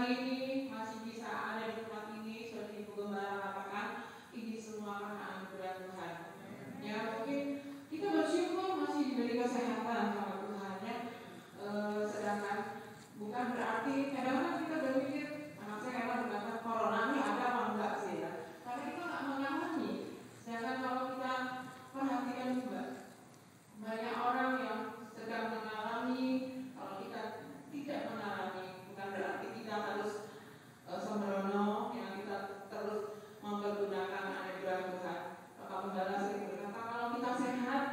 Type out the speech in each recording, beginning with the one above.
hari ini masih bisa ada di tempat ini, seperti Ibu Gembala katakan, ini semua karena anugerah Tuhan. Ya, mungkin kita bersyukur masih diberi kesehatan sama Tuhan ya. Sedangkan bukan berarti kadang-kadang kita berpikir, anak saya kadang berkata corona ini ada apa enggak sih ya? Karena kita nggak mengalami. Sedangkan kalau kita perhatikan juga, banyak orang yang sedang mengalami. Kalau kita tidak mengalami, bukan berarti kita harus sembrono, yang kita terus mempergunakan anugerah Tuhan. Bapak Gembala sering berkata, kalau kita sehat,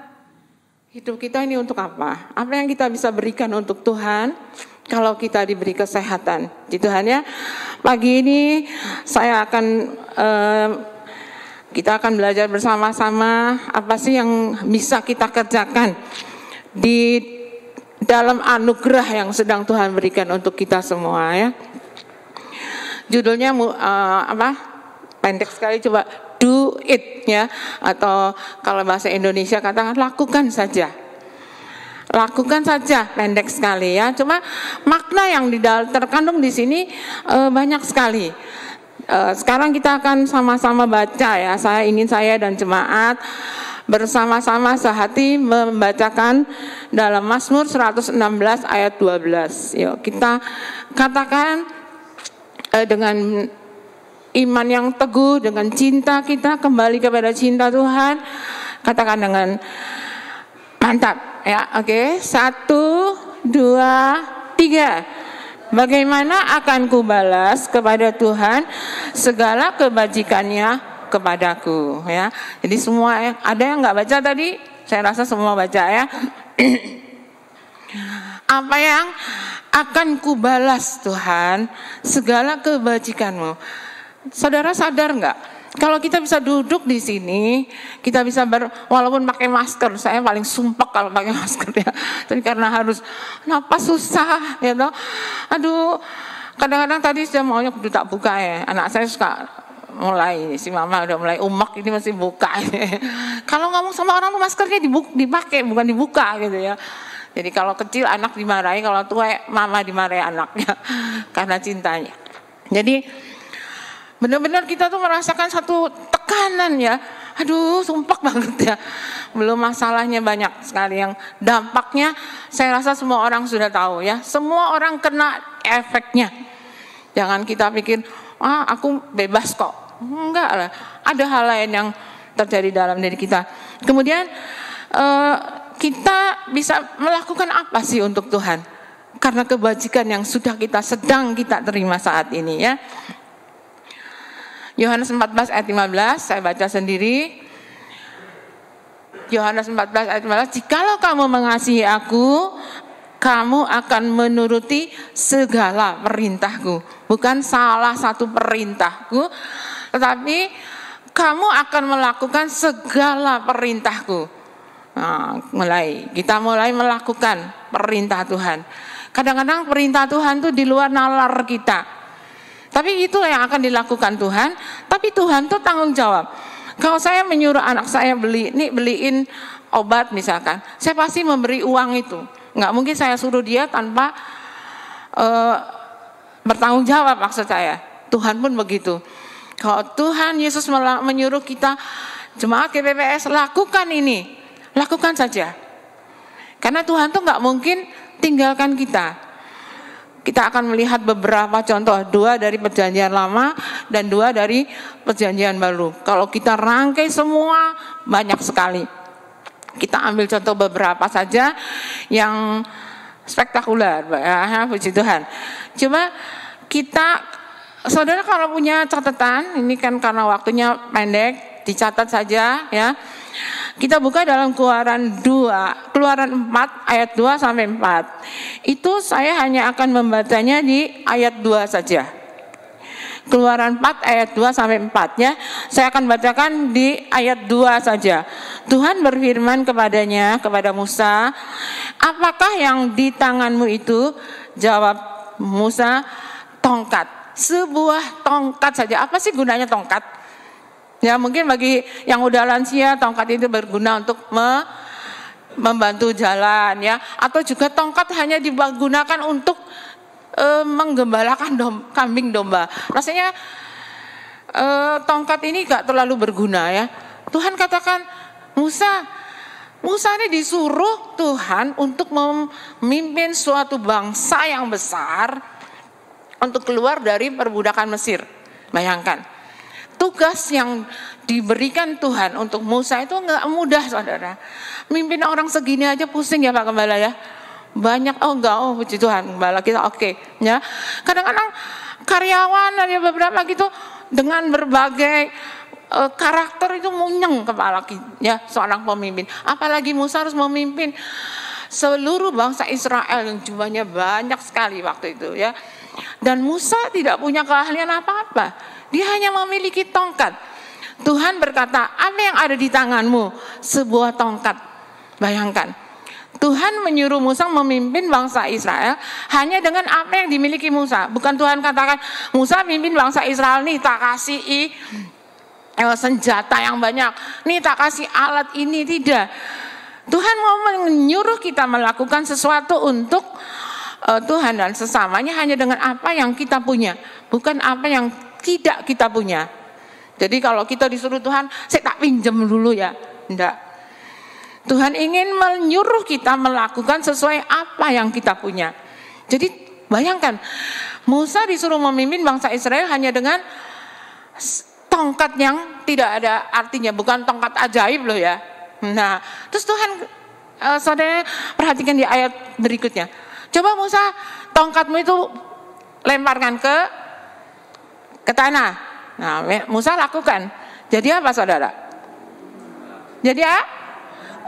hidup kita ini untuk apa? Apa yang kita bisa berikan untuk Tuhan kalau kita diberi kesehatan? Di Tuhan ya. Pagi ini saya akan kita akan belajar bersama-sama apa sih yang bisa kita kerjakan di dalam anugerah yang sedang Tuhan berikan untuk kita semua ya. Judulnya pendek sekali, coba do it ya, atau kalau bahasa Indonesia katakan lakukan saja. Lakukan saja, pendek sekali ya. Cuma makna yang terkandung di sini banyak sekali. Sekarang kita akan sama-sama baca ya. Saya dan jemaat bersama-sama sehati membacakan dalam Mazmur 116 ayat 12. Yuk kita katakan dengan iman yang teguh, dengan cinta kita kembali kepada cinta Tuhan. Katakan dengan mantap ya. Oke, 1, 2, 3. Bagaimana akan kubalas kepada Tuhan segala kebajikannya kepadaku ya. Jadi semua ada yang nggak baca tadi? Saya rasa semua baca ya. Apa yang akan kubalas Tuhan segala kebajikanmu. Saudara sadar nggak? Kalau kita bisa duduk di sini, kita bisa walaupun pakai masker, saya paling sumpek kalau pakai masker ya. Tapi karena harus napas susah, ya toh. Aduh, kadang-kadang tadi saya maunya kudu tak buka ya. Anak saya suka mulai, si mama udah mulai umek ini masih buka. Kalau ngomong sama orang tuh maskernya dipakai, bukan dibuka gitu ya. Jadi kalau kecil anak dimarahi, kalau tua mama dimarahi anaknya karena cintanya. Jadi benar-benar kita tuh merasakan satu tekanan ya. Aduh, sumpah banget ya. Belum masalahnya banyak sekali yang dampaknya saya rasa semua orang sudah tahu ya. Semua orang kena efeknya. Jangan kita pikir, aku bebas kok. Enggak lah. Ada hal lain yang terjadi dalam diri kita. Kemudian kita bisa melakukan apa sih untuk Tuhan? Karena kebajikan yang sedang kita terima saat ini ya. Yohanes 14 ayat 15, saya baca sendiri. Yohanes 14 ayat 15, jikalau kamu mengasihi aku, kamu akan menuruti segala perintahku. Bukan salah satu perintahku, tetapi kamu akan melakukan segala perintahku. Nah, kita mulai melakukan perintah Tuhan. Kadang-kadang perintah Tuhan itu di luar nalar kita. Tapi itu yang akan dilakukan Tuhan. Tapi Tuhan tuh tanggung jawab. Kalau saya menyuruh anak saya beliin obat misalkan, saya pasti memberi uang itu. Nggak mungkin saya suruh dia tanpa bertanggung jawab maksud saya. Tuhan pun begitu. Kalau Tuhan Yesus menyuruh kita, jemaat GPPS lakukan ini, lakukan saja. Karena Tuhan tuh nggak mungkin tinggalkan kita. Kita akan melihat beberapa contoh, 2 dari perjanjian lama dan 2 dari perjanjian baru. Kalau kita rangkai semua banyak sekali. Kita ambil contoh beberapa saja yang spektakuler, ya, puji Tuhan. Coba saudara kalau punya catatan, ini kan karena waktunya pendek, dicatat saja ya. Kita buka dalam Keluaran 4 ayat 2 sampai 4. Itu saya hanya akan membacanya di ayat 2 saja. Keluaran 4 ayat 2 sampai 4 ya. Saya akan bacakan di ayat 2 saja. Tuhan berfirman kepada Musa, apakah yang di tanganmu itu? Jawab Musa, tongkat. Sebuah tongkat saja. Apa sih gunanya tongkat? Ya mungkin bagi yang udah lansia tongkat itu berguna untuk membantu jalan ya, atau juga tongkat hanya digunakan untuk menggembalakan kambing domba. Rasanya tongkat ini gak terlalu berguna ya. Tuhan katakan, Musa ini disuruh Tuhan untuk memimpin suatu bangsa yang besar untuk keluar dari perbudakan Mesir. Bayangkan, tugas yang diberikan Tuhan untuk Musa itu gak mudah, saudara. Mimpin orang segini aja pusing ya Pak Gembala ya. Banyak, puji Tuhan, Gembala kita oke. Ya. Kadang-kadang karyawan ada beberapa gitu dengan berbagai karakter itu munyeng kepala ya seorang pemimpin. Apalagi Musa harus memimpin seluruh bangsa Israel yang jumlahnya banyak sekali waktu itu ya. Dan Musa tidak punya keahlian apa-apa. Dia hanya memiliki tongkat. Tuhan berkata, apa yang ada di tanganmu? Sebuah tongkat. Bayangkan, Tuhan menyuruh Musa memimpin bangsa Israel hanya dengan apa yang dimiliki Musa. Bukan Tuhan katakan, Musa mimpin bangsa Israel nih, tak kasih senjata yang banyak, nih tak kasih alat ini. Tidak. Tuhan mau menyuruh kita melakukan sesuatu untuk Tuhan dan sesamanya hanya dengan apa yang kita punya, bukan apa yang tidak kita punya. Jadi kalau kita disuruh Tuhan, saya tak pinjam dulu ya, enggak. Tuhan ingin menyuruh kita melakukan sesuai apa yang kita punya. Jadi bayangkan, Musa disuruh memimpin bangsa Israel hanya dengan tongkat yang tidak ada artinya, bukan tongkat ajaib loh ya. Nah, terus Tuhan, saudara perhatikan di ayat berikutnya. Coba Musa, tongkatmu itu lemparkan ke tanah. Nah, Musa lakukan. Jadi apa saudara? Jadi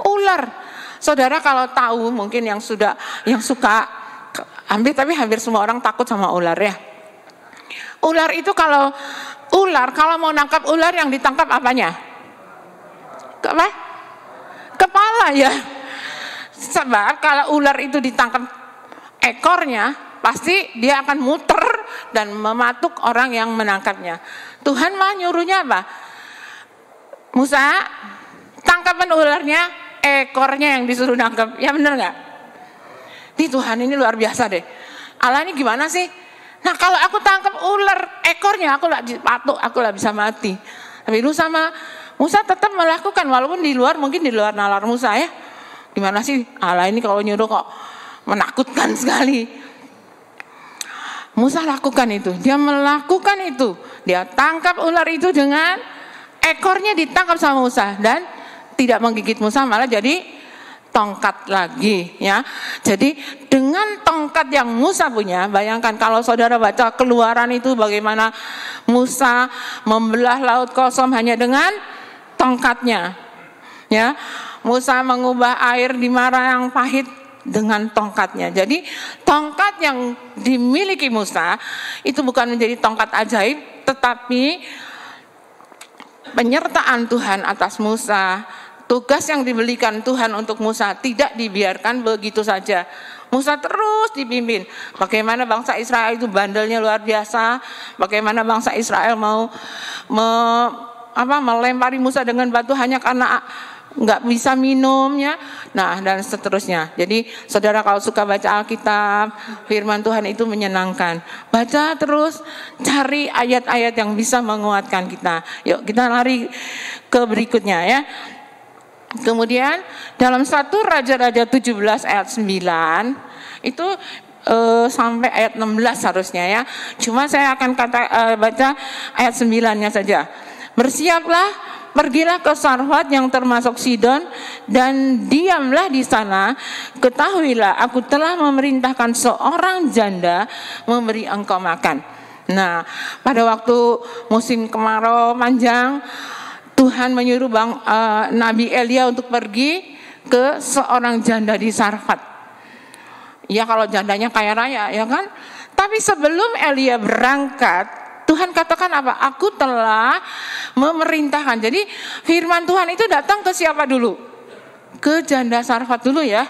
ular. Saudara kalau tahu, mungkin yang suka hampir semua orang takut sama ular ya. Ular itu kalau mau nangkap ular yang ditangkap apanya? Apa? Kepala ya. Sebab kalau ular itu ditangkap ekornya, pasti dia akan muter dan mematuk orang yang menangkapnya. Tuhan mah nyuruhnya apa? Musa, tangkapan ularnya, ekornya yang disuruh nangkap. Ya benar nggak? Nih Tuhan ini luar biasa deh. Allah ini gimana sih? Nah kalau aku tangkap ular ekornya, aku lah patuk, aku lah bisa mati. Tapi Musa tetap melakukan, walaupun mungkin di luar nalar Musa ya. Gimana sih Allah ini kalau nyuruh kok menakutkan sekali. Musa lakukan itu, dia melakukan itu. Dia tangkap ular itu dengan ekornya ditangkap sama Musa dan tidak menggigit Musa, malah jadi tongkat lagi ya. Jadi dengan tongkat yang Musa punya, bayangkan kalau saudara baca Keluaran itu bagaimana Musa membelah laut kosong hanya dengan tongkatnya. Ya. Musa mengubah air di mara yang pahit dengan tongkatnya. Jadi tongkat yang dimiliki Musa itu bukan menjadi tongkat ajaib, tetapi penyertaan Tuhan atas Musa. Tugas yang diberikan Tuhan untuk Musa tidak dibiarkan begitu saja. Musa terus dipimpin. Bagaimana bangsa Israel itu bandelnya luar biasa. Bagaimana bangsa Israel mau melempari Musa dengan batu hanya karena nggak bisa minumnya. Nah dan seterusnya. Jadi saudara kalau suka baca Alkitab, firman Tuhan itu menyenangkan. Baca terus, cari ayat-ayat yang bisa menguatkan kita. Yuk kita lari ke berikutnya ya. Kemudian dalam 1 Raja-Raja 17 ayat 9 itu sampai ayat 16 harusnya ya. Cuma saya akan baca ayat 9-nya saja. Bersiaplah, pergilah ke Sarfat yang termasuk Sidon dan diamlah di sana. Ketahuilah aku telah memerintahkan seorang janda memberi engkau makan. Nah, pada waktu musim kemarau panjang, Tuhan menyuruh Nabi Elia untuk pergi ke seorang janda di Sarfat. Ya kalau jandanya kaya raya ya kan. Tapi sebelum Elia berangkat, Tuhan katakan apa? Aku telah memerintahkan. Jadi firman Tuhan itu datang ke siapa dulu? Ke janda Sarfat dulu ya.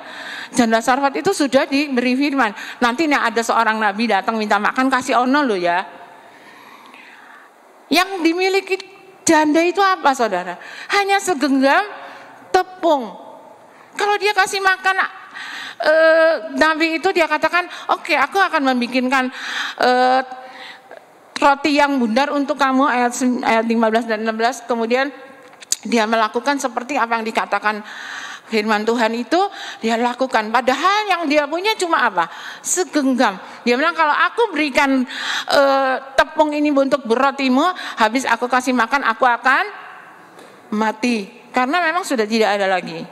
Janda Sarfat itu sudah diberi firman. Nanti ada seorang nabi datang minta makan, kasih ono loh ya. Yang dimiliki janda itu apa saudara? Hanya segenggam tepung. Kalau dia kasih makan Nabi itu dia katakan, oke, aku akan membikinkan roti yang bundar untuk kamu, ayat 15 dan 16. Kemudian dia melakukan seperti apa yang dikatakan firman Tuhan itu, dia lakukan. Padahal yang dia punya cuma apa? Segenggam. Dia bilang, kalau aku berikan tepung ini untuk berotimu, habis aku kasih makan, aku akan mati. Karena memang sudah tidak ada lagi.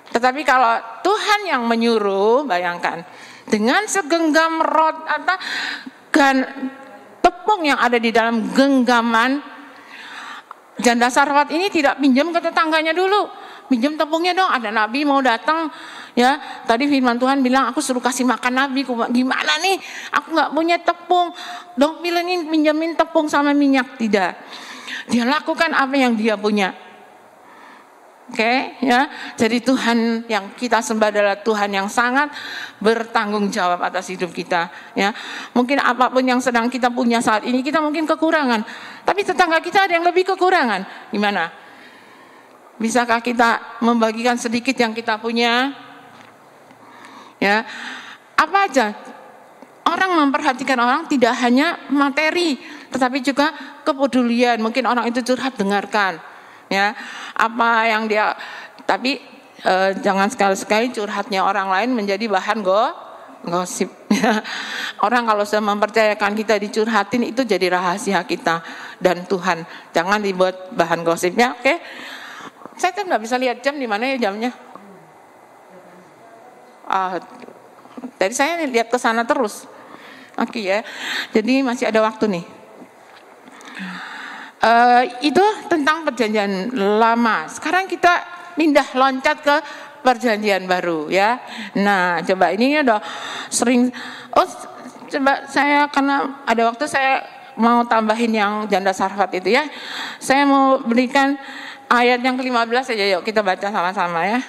Tetapi kalau Tuhan yang menyuruh, bayangkan, dengan segenggam tepung yang ada di dalam genggaman, janda Sarfat ini tidak pinjam ke tetangganya dulu, pinjam tepungnya dong, ada nabi mau datang, ya. Tadi firman Tuhan bilang, aku suruh kasih makan nabi, gimana nih, aku nggak punya tepung, dong pinjamin tepung sama minyak. Tidak, dia lakukan apa yang dia punya. Oke, ya. Jadi Tuhan yang kita sembah adalah Tuhan yang sangat bertanggung jawab atas hidup kita, ya. Mungkin apapun yang sedang kita punya saat ini, kita mungkin kekurangan, tapi tetangga kita ada yang lebih kekurangan. Gimana? Bisakah kita membagikan sedikit yang kita punya? Ya. Apa aja? Orang memperhatikan orang tidak hanya materi, tetapi juga kepedulian. Mungkin orang itu curhat, dengarkan. Ya, apa yang dia, tapi jangan sekali-sekali curhatnya orang lain menjadi bahan gosip. Orang kalau sudah mempercayakan kita dicurhatin, itu jadi rahasia kita dan Tuhan. Jangan dibuat bahan gosipnya. Oke, saya tuh nggak bisa lihat jam, di mana ya jamnya? Tadi saya lihat ke sana terus. Oke, ya, jadi masih ada waktu nih. Itu tentang perjanjian lama. Sekarang kita pindah loncat ke perjanjian baru, ya. Nah, coba ini udah sering. Coba saya, karena ada waktu, saya mau tambahin yang janda Sarfat itu, ya. Saya mau berikan ayat yang ke-15 aja, yuk kita baca sama-sama, ya.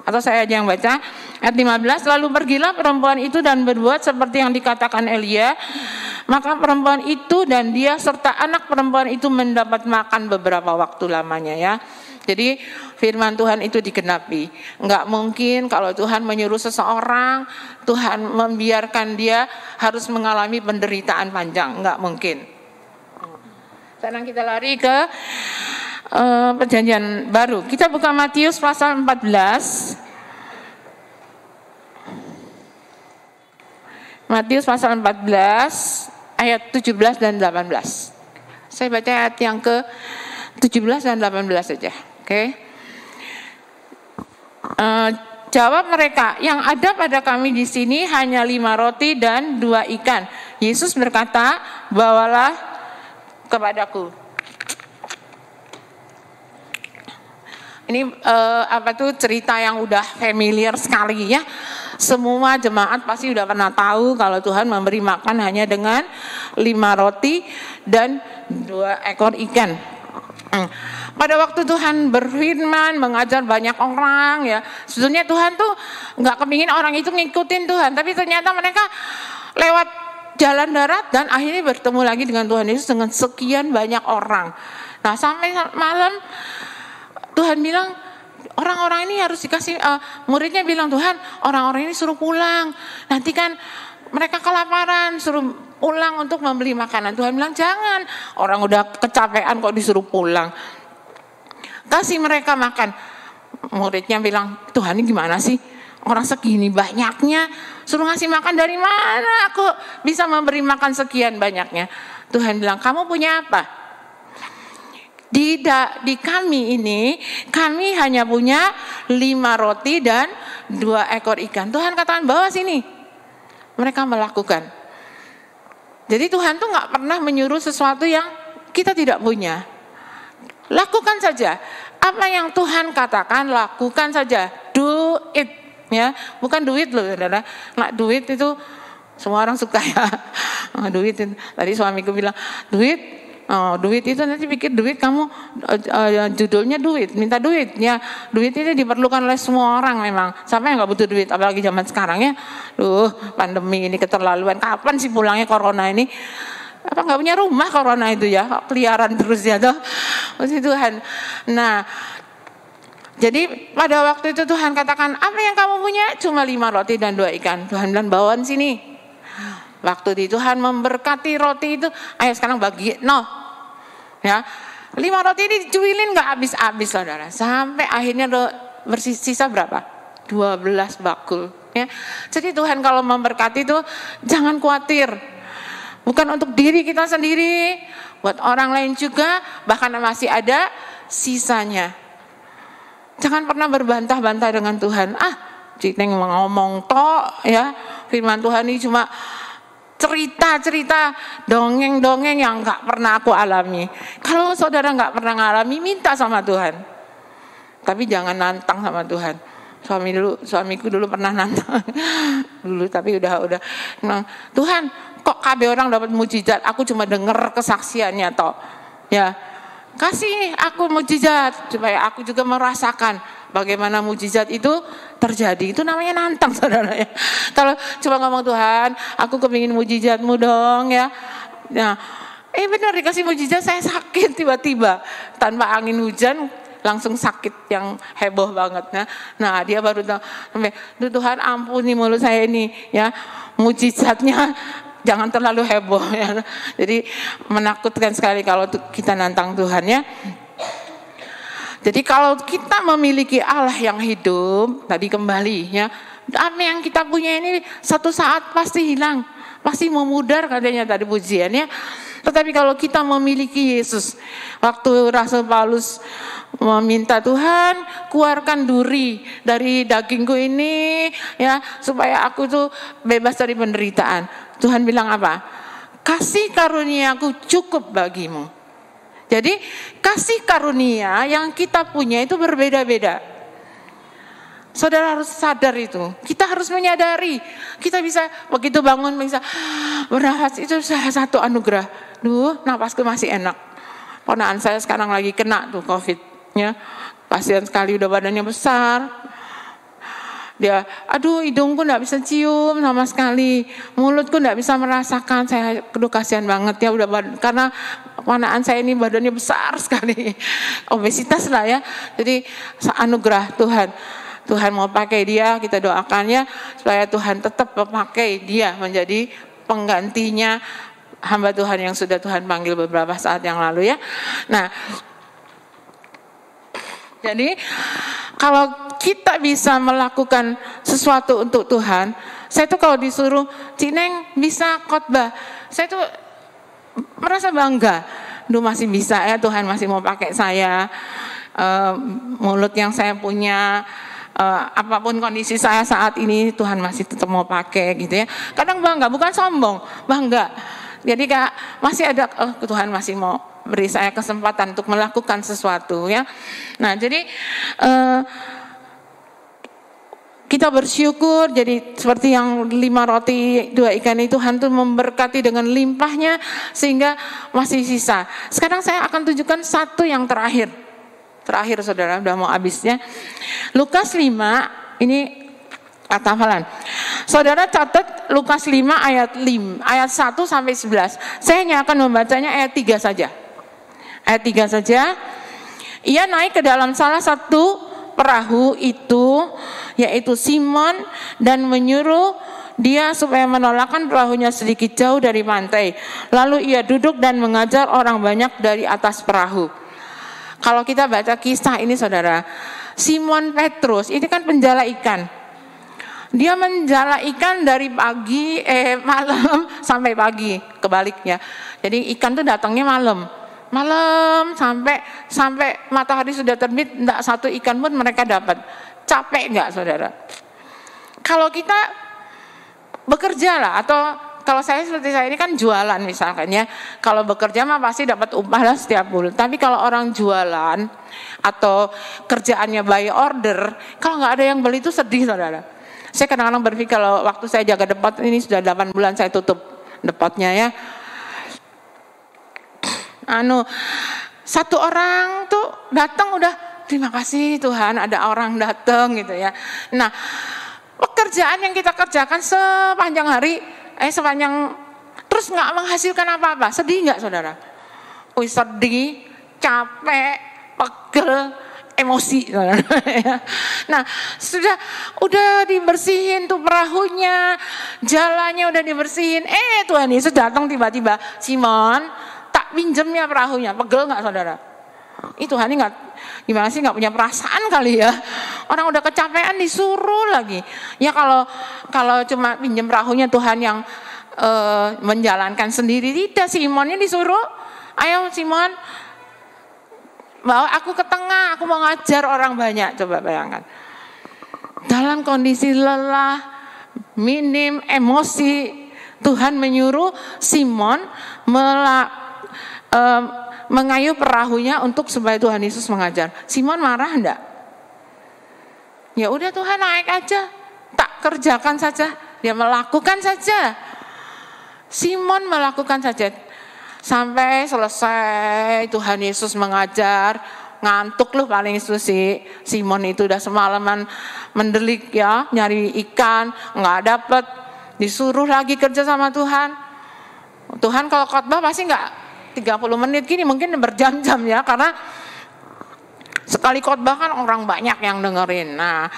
Atau saya aja yang baca. Ayat 15, lalu pergilah perempuan itu dan berbuat seperti yang dikatakan Elia. Maka perempuan itu dan dia serta anak perempuan itu mendapat makan beberapa waktu lamanya, ya. Jadi firman Tuhan itu digenapi. Enggak mungkin kalau Tuhan menyuruh seseorang, Tuhan membiarkan dia harus mengalami penderitaan panjang. Enggak mungkin. Sekarang kita lari ke perjanjian baru. Kita buka Matius pasal 14. Matius pasal 14 ayat 17 dan 18. Saya baca ayat yang ke 17 dan 18 saja. Oke. Jawab mereka, yang ada pada kami di sini hanya 5 roti dan 2 ikan. Yesus berkata, bawalah kepadaku. Ini cerita yang udah familiar sekali, ya. Semua jemaat pasti udah pernah tahu kalau Tuhan memberi makan hanya dengan 5 roti dan 2 ekor ikan. Pada waktu Tuhan berfirman, mengajar banyak orang, ya, sebetulnya Tuhan tuh nggak kepingin orang itu ngikutin Tuhan, tapi ternyata mereka lewat jalan darat dan akhirnya bertemu lagi dengan Tuhan Yesus dengan sekian banyak orang. Nah, sampai malam Tuhan bilang, orang-orang ini harus dikasih, muridnya bilang, Tuhan, orang-orang ini suruh pulang, nanti kan mereka kelaparan, suruh pulang untuk membeli makanan. Tuhan bilang, jangan, orang udah kecapean kok disuruh pulang, kasih mereka makan. Muridnya bilang, Tuhan, ini gimana sih, orang segini banyaknya, suruh ngasih makan, dari mana aku bisa memberi makan sekian banyaknya? Tuhan bilang, kamu punya apa? Di kami ini, kami hanya punya 5 roti dan 2 ekor ikan. Tuhan katakan, bawa sini. Mereka melakukan. Jadi Tuhan tuh gak pernah menyuruh sesuatu yang kita tidak punya. Lakukan saja. Apa yang Tuhan katakan, lakukan saja. Do it, ya. Bukan duit loh, saudara. Nah, duit itu semua orang suka, ya. Duit itu. Tadi suamiku bilang, duit itu nanti pikir duit kamu judulnya duit, minta duit, ya. Duit itu diperlukan oleh semua orang memang. Siapa yang nggak butuh duit, apalagi zaman sekarang, ya. Pandemi ini keterlaluan. Kapan sih pulangnya corona ini? Apa nggak punya rumah corona itu, ya? Keliaran terus, ya, toh. Puji Tuhan. Nah, Jadi pada waktu itu Tuhan katakan, apa yang kamu punya? Cuma 5 roti dan 2 ikan. Tuhan bilang, bawaan sini. Waktu itu Tuhan memberkati roti itu, ayo sekarang bagi, no. Ya, 5 roti ini dicuilin nggak habis-habis saudara. Sampai akhirnya bersisa berapa? 12 bakul. Ya. Jadi Tuhan kalau memberkati itu jangan khawatir. Bukan untuk diri kita sendiri, buat orang lain juga, bahkan masih ada sisanya. Jangan pernah berbantah-bantah dengan Tuhan. Citeng ngomong tok ya. Firman Tuhan ini cuma cerita-cerita, dongeng-dongeng yang nggak pernah aku alami. Kalau saudara nggak pernah ngalami, minta sama Tuhan. Tapi jangan nantang sama Tuhan. Suamiku dulu pernah nantang. Dulu tapi udah. Nah, Tuhan, kok KB orang dapat mujizat? Aku cuma denger kesaksiannya tok. Ya. Kasih aku mujizat supaya aku juga merasakan bagaimana mujizat itu terjadi. Itu namanya nantang saudara ya. Kalau cuma ngomong Tuhan, aku kepingin mujizatmu dong ya. Nah, benar dikasih mujizat, saya sakit tiba-tiba tanpa angin hujan langsung sakit yang heboh banget. Nah dia baru tahu, Tuhan ampuni mulut saya ini ya, mujizatnya jangan terlalu heboh ya. Jadi menakutkan sekali kalau kita nantang Tuhan ya. Jadi kalau kita memiliki Allah yang hidup, tadi kembali ya, apa yang kita punya ini satu saat pasti hilang, pasti memudar katanya tadi pujian ya. Tetapi kalau kita memiliki Yesus, waktu Rasul Paulus meminta Tuhan, keluarkan duri dari dagingku ini ya, supaya aku tuh bebas dari penderitaan. Tuhan bilang apa? Kasih karunia-Ku cukup bagimu. Jadi kasih karunia yang kita punya itu berbeda-beda. Saudara harus sadar itu. Kita harus menyadari. Kita bisa begitu bangun bisa bernafas, itu salah satu anugerah. Napasku masih enak. Ponakan saya sekarang lagi kena tuh COVID. Ya, kasihan sekali, udah badannya besar. Dia, hidungku nggak bisa cium sama sekali, mulutku nggak bisa merasakan. Saya kasihan banget ya, karena ponakan saya ini badannya besar sekali, obesitas lah ya. Jadi anugerah Tuhan. Tuhan mau pakai dia, kita doakan ya, supaya Tuhan tetap memakai dia menjadi penggantinya hamba Tuhan yang sudah Tuhan panggil beberapa saat yang lalu ya. Nah, jadi kalau kita bisa melakukan sesuatu untuk Tuhan, saya tuh kalau disuruh, Cineng bisa khotbah, saya tuh merasa bangga. Masih bisa ya, Tuhan masih mau pakai saya, mulut yang saya punya, apapun kondisi saya saat ini, Tuhan masih tetap mau pakai gitu ya. Kadang bangga, bukan sombong, bangga. Jadi masih ada, Tuhan masih mau beri saya kesempatan untuk melakukan sesuatu ya. Nah jadi kita bersyukur, jadi seperti yang 5 roti 2 ikan itu Tuhan tuh memberkati dengan limpahnya sehingga masih sisa. Sekarang saya akan tunjukkan satu yang terakhir saudara, udah mau habisnya. Lukas 5 ini kata hafalan. Saudara catat Lukas 5 ayat 1 sampai 11. Saya hanya akan membacanya ayat 3 saja. Ayat 3 saja. Ia naik ke dalam salah satu perahu itu, yaitu Simon, dan menyuruh dia supaya menolakkan perahunya sedikit jauh dari pantai. Lalu ia duduk dan mengajar orang banyak dari atas perahu. Kalau kita baca kisah ini saudara, Simon Petrus ini kan penjala ikan. Dia menjala ikan dari malam sampai pagi, kebaliknya. Jadi ikan tuh datangnya malam sampai matahari sudah terbit, enggak satu ikan pun mereka dapat. Capek enggak saudara? Kalau kita bekerja lah, atau kalau saya seperti saya ini kan jualan misalkan ya, kalau bekerja mah pasti dapat upah lah setiap bulan. Tapi kalau orang jualan atau kerjaannya by order, kalau nggak ada yang beli itu sedih saudara. Saya kadang-kadang berpikir kalau waktu saya jaga depot ini sudah 8 bulan saya tutup depotnya ya. Satu orang tuh datang udah terima kasih Tuhan ada orang datang gitu ya. Nah, pekerjaan yang kita kerjakan sepanjang hari, terus nggak menghasilkan apa-apa, sedih nggak saudara? Sedih, capek, pegel, emosi. Nah, udah dibersihin tuh perahunya, jalannya udah dibersihin. Tuhan Yesus datang tiba-tiba, Simon, tak pinjem ya perahunya. Pegel nggak saudara? Tuhan ini gimana sih, nggak punya perasaan kali ya? Orang udah kecapean disuruh lagi. Ya kalau cuma pinjem perahunya Tuhan yang menjalankan sendiri, tidak. Simonnya disuruh, ayo Simon, bawa aku ke tengah, aku mau ngajar orang banyak. Coba bayangkan, dalam kondisi lelah, minim emosi, Tuhan menyuruh Simon mengayuh perahunya untuk supaya Tuhan Yesus mengajar. Simon marah enggak? Ya udah Tuhan, naik aja, tak kerjakan saja, dia melakukan saja. Simon melakukan saja. Sampai selesai Tuhan Yesus mengajar, ngantuk loh paling itu sih. Simon itu udah semalaman mendelik ya, nyari ikan, nggak dapet, disuruh lagi kerja sama Tuhan. Tuhan kalau khotbah pasti nggak 30 menit gini, mungkin berjam-jam ya, karena sekali khotbah kan orang banyak yang dengerin. Nah,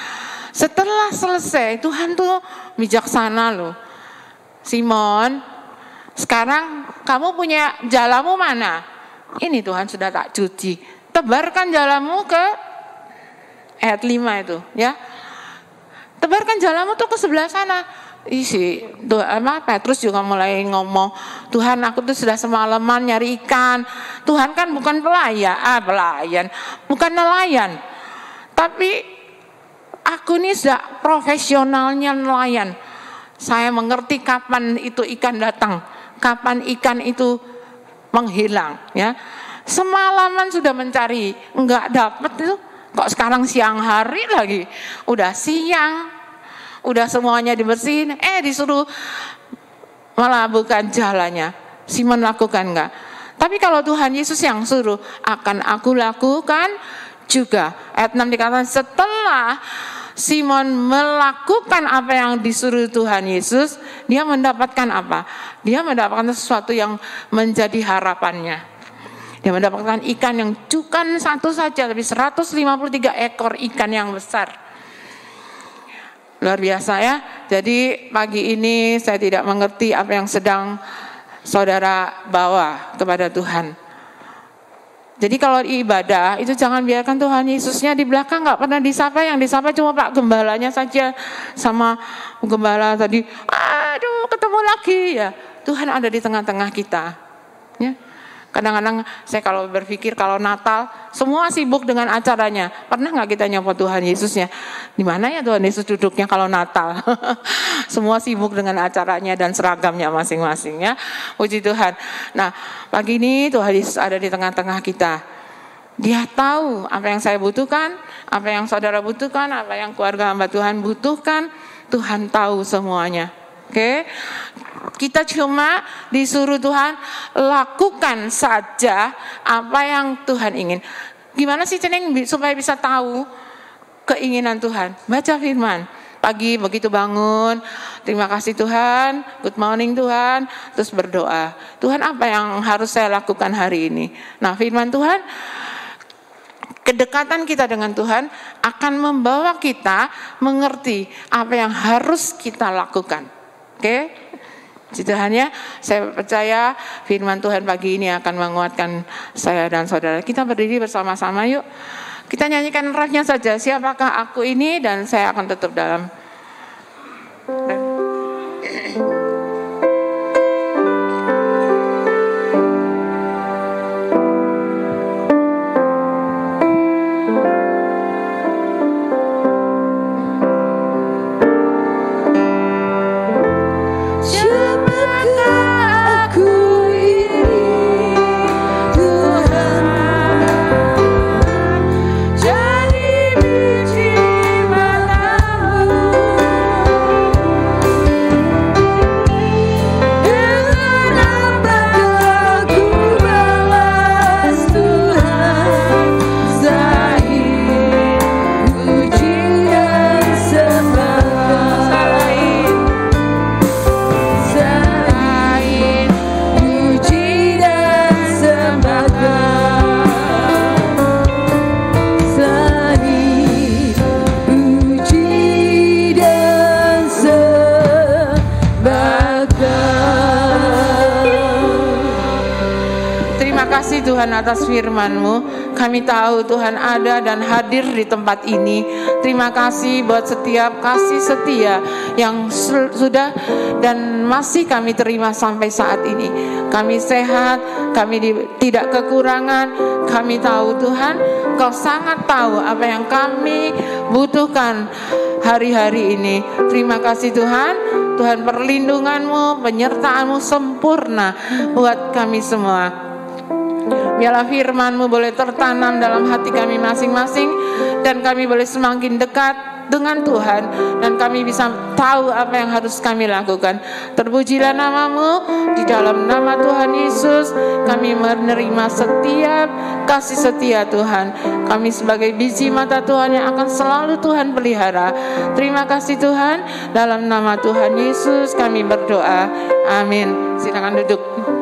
setelah selesai Tuhan tuh bijaksana loh. Simon, sekarang kamu punya jalamu mana? Ini Tuhan sudah tak cuci. Tebarkan jalamu ke ayat 5 itu ya. Tebarkan jalamu tuh ke sebelah sana. Petrus juga mulai ngomong, Tuhan aku tuh sudah semalaman nyari ikan. Tuhan kan bukan pelayan, bukan nelayan. Tapi aku ini sudah profesionalnya nelayan. Saya mengerti kapan itu ikan datang, kapan ikan itu menghilang ya. Semalaman sudah mencari, enggak dapat itu. Kok sekarang siang hari lagi, udah siang, udah semuanya dibersihin, disuruh melabuhkan jalannya. Simon lakukan enggak? Tapi kalau Tuhan Yesus yang suruh, akan aku lakukan juga. Ayat 6 dikatakan setelah Simon melakukan apa yang disuruh Tuhan Yesus, dia mendapatkan apa? Dia mendapatkan sesuatu yang menjadi harapannya. Dia mendapatkan ikan yang bukan satu saja, tapi 153 ekor ikan yang besar. Luar biasa ya. Jadi pagi ini saya tidak mengerti apa yang sedang saudara bawa kepada Tuhan. Jadi kalau ibadah itu jangan biarkan Tuhan Yesusnya di belakang, nggak pernah disapa, yang disapa cuma Pak Gembalanya saja sama Gembala tadi. Aduh, ketemu lagi ya. Tuhan ada di tengah-tengah kita. Ya. Kadang-kadang saya kalau berpikir kalau Natal semua sibuk dengan acaranya. Pernah nggak kita nyapa Tuhan Yesusnya? Di mana ya Tuhan Yesus duduknya kalau Natal? Semua sibuk dengan acaranya dan seragamnya masing-masing ya. Puji Tuhan. Nah, pagi ini Tuhan Yesus ada di tengah-tengah kita. Dia tahu apa yang saya butuhkan, apa yang saudara butuhkan, apa yang keluarga hamba Tuhan butuhkan. Tuhan tahu semuanya. Oke, kita cuma disuruh Tuhan lakukan saja apa yang Tuhan ingin. Gimana sih Ceneng supaya bisa tahu keinginan Tuhan? Baca firman. Pagi begitu bangun, terima kasih Tuhan, good morning Tuhan, terus berdoa. Tuhan apa yang harus saya lakukan hari ini? Nah firman Tuhan, kedekatan kita dengan Tuhan akan membawa kita mengerti apa yang harus kita lakukan. Oke, Tuhan ya, saya percaya firman Tuhan pagi ini akan menguatkan saya dan saudara. Kita berdiri bersama-sama yuk. Kita nyanyikan refnya saja, siapakah aku ini, dan saya akan tutup dalam Jadi biji matamu. kasih Tuhan atas firman-Mu. Kami tahu Tuhan ada dan hadir di tempat ini. Terima kasih buat setiap kasih setia yang sudah dan masih kami terima sampai saat ini. Kami sehat, kami tidak kekurangan. Kami tahu Tuhan, Kau sangat tahu apa yang kami butuhkan hari-hari ini. Terima kasih Tuhan. Tuhan, perlindungan-Mu, penyertaan-Mu sempurna buat kami semua. Biarlah firman-Mu boleh tertanam dalam hati kami masing-masing, dan kami boleh semakin dekat dengan Tuhan, dan kami bisa tahu apa yang harus kami lakukan. Terpujilah nama-Mu. Di dalam nama Tuhan Yesus kami menerima setiap kasih setia Tuhan. Kami sebagai biji mata Tuhan yang akan selalu Tuhan pelihara. Terima kasih Tuhan. Dalam nama Tuhan Yesus kami berdoa. Amin. Silakan duduk.